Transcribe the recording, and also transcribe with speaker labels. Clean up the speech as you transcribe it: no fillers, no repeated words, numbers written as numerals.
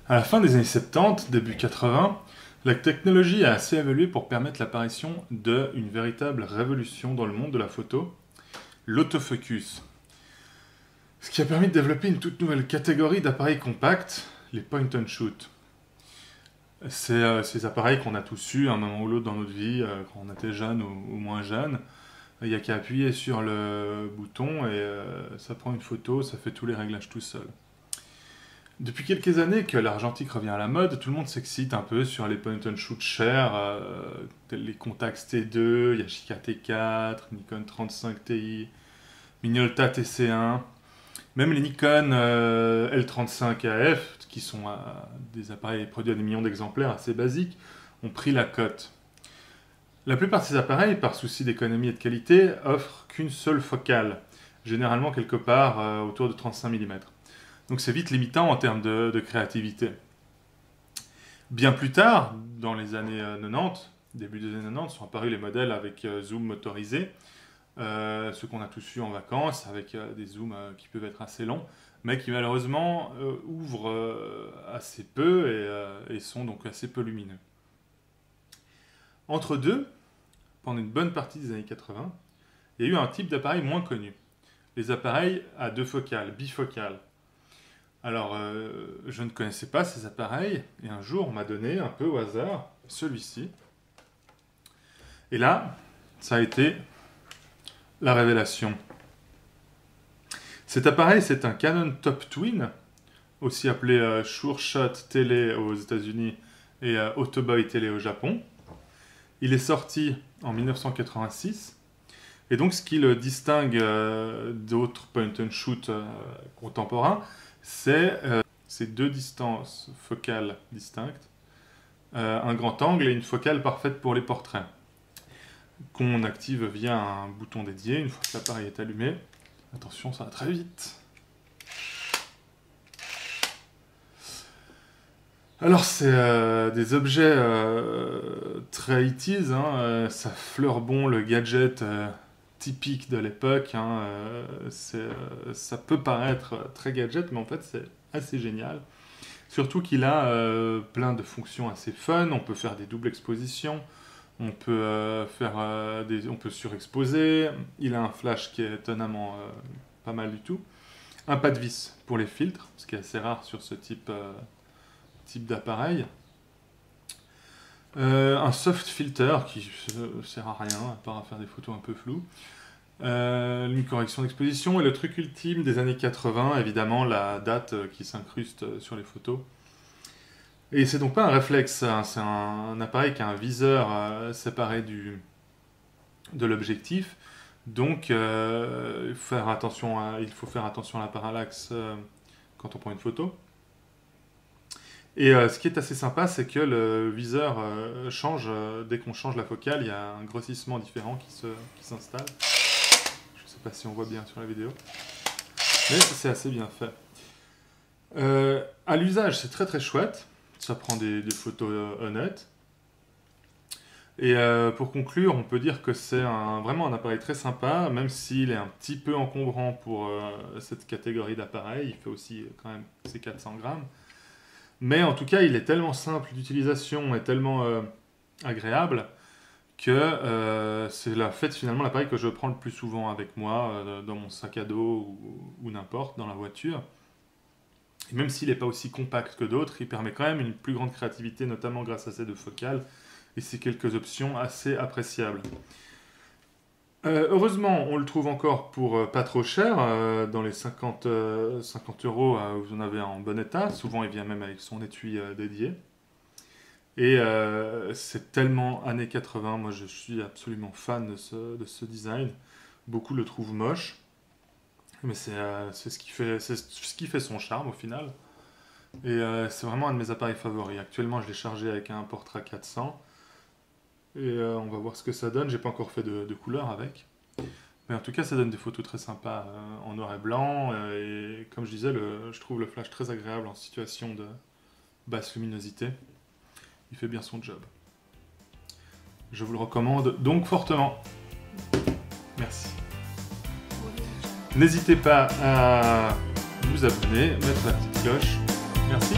Speaker 1: À la fin des années 70, début 80, la technologie a assez évolué pour permettre l'apparition d'une véritable révolution dans le monde de la photo, l'autofocus. Ce qui a permis de développer une toute nouvelle catégorie d'appareils compacts, les point and shoot. C'est ces appareils qu'on a tous eu à un moment ou l'autre dans notre vie, quand on était jeune ou moins jeune. Il n'y a qu'à appuyer sur le bouton et ça prend une photo, ça fait tous les réglages tout seul. Depuis quelques années que l'argentique revient à la mode, tout le monde s'excite un peu sur les point and shoot chers, tels les Contax T2, Yashica T4, Nikon 35 Ti, Minolta TC1, même les Nikon L35 AF, qui sont des appareils produits à des millions d'exemplaires assez basiques, ont pris la cote. La plupart de ces appareils, par souci d'économie et de qualité, offrent qu'une seule focale, généralement quelque part autour de 35 mm. Donc c'est vite limitant en termes de créativité. Bien plus tard, dans les années 90, début des années 90, sont apparus les modèles avec zoom motorisé, ceux qu'on a tous eu en vacances, avec des zooms qui peuvent être assez longs, mais qui malheureusement ouvrent assez peu et sont donc assez peu lumineux. Entre deux, pendant une bonne partie des années 80, il y a eu un type d'appareil moins connu, les appareils à deux focales, bifocales. Alors, je ne connaissais pas ces appareils, et un jour, on m'a donné, un peu au hasard, celui-ci. Et là, ça a été la révélation. Cet appareil, c'est un Canon Top Twin, aussi appelé Sure Shot Télé aux États-Unis et Autoboy Télé au Japon. Il est sorti en 1986, et donc ce qui le distingue d'autres point and shoot contemporains, c'est ces deux distances focales distinctes, un grand angle et une focale parfaite pour les portraits, qu'on active via un bouton dédié une fois que l'appareil est allumé. Attention, ça va très vite. Alors c'est des objets très 80s, hein, ça fleure bon le gadget typique de l'époque, hein, ça peut paraître très gadget, mais en fait c'est assez génial. Surtout qu'il a plein de fonctions assez fun, on peut faire des doubles expositions, on peut on peut surexposer, il a un flash qui est étonnamment pas mal du tout, un pas de vis pour les filtres, ce qui est assez rare sur ce type d'appareil. Un soft filter qui ne sert à rien, à part à faire des photos un peu floues. Une correction d'exposition et le truc ultime des années 80, évidemment, la date qui s'incruste sur les photos. Et c'est donc pas un réflexe, hein, c'est un appareil qui a un viseur séparé de l'objectif. Donc il faut faire attention à la parallaxe quand on prend une photo. Et ce qui est assez sympa, c'est que le viseur change, dès qu'on change la focale, il y a un grossissement différent qui s'installe. Je ne sais pas si on voit bien sur la vidéo, mais c'est assez bien fait. À l'usage, c'est très très chouette, ça prend des photos honnêtes. Et pour conclure, on peut dire que c'est vraiment un appareil très sympa, même s'il est un petit peu encombrant pour cette catégorie d'appareils, il fait aussi quand même ses 400 grammes. Mais en tout cas, il est tellement simple d'utilisation et tellement agréable que c'est finalement l'appareil que je prends le plus souvent avec moi dans mon sac à dos ou n'importe, dans la voiture. Et même s'il n'est pas aussi compact que d'autres, il permet quand même une plus grande créativité, notamment grâce à ces deux focales et ces quelques options assez appréciables. Heureusement, on le trouve encore pour pas trop cher, dans les 50 euros, vous en avez en bon état. Souvent, il vient même avec son étui dédié. Et c'est tellement années 80, moi je suis absolument fan de ce design. Beaucoup le trouvent moche, mais c'est ce qui fait son charme au final. Et c'est vraiment un de mes appareils favoris. Actuellement, je l'ai chargé avec un Portra 400. Et on va voir ce que ça donne. J'ai pas encore fait de couleur avec. Mais en tout cas, ça donne des photos très sympas en noir et blanc. Et comme je disais, je trouve le flash très agréable en situation de basse luminosité. Il fait bien son job. Je vous le recommande donc fortement. Merci. N'hésitez pas à vous abonner, mettre la petite cloche. Merci.